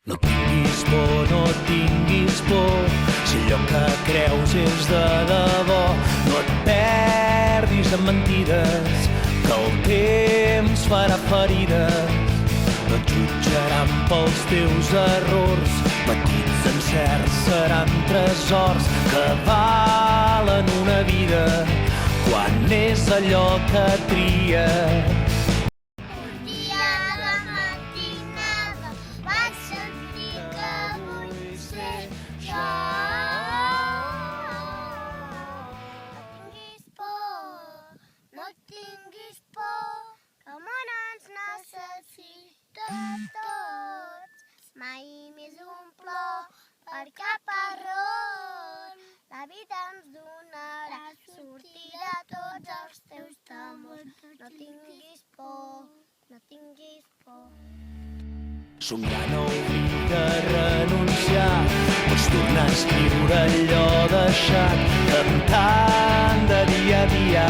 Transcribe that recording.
No tinguis por, no tinguis por, si allò que creus és de debò. No et perdis en mentides, que el temps farà ferides. No et jutjaran pels teus errors, petits encerts seran tresors que valen una vida quan és allò que tries. Mai més un plor per cap error. La vida ens donarà sortida a tots els teus temors. No tinguis por, no tinguis por. Somiar no obliga a renunciar, pots tornar a escriure allò deixat, cantant de dia a dia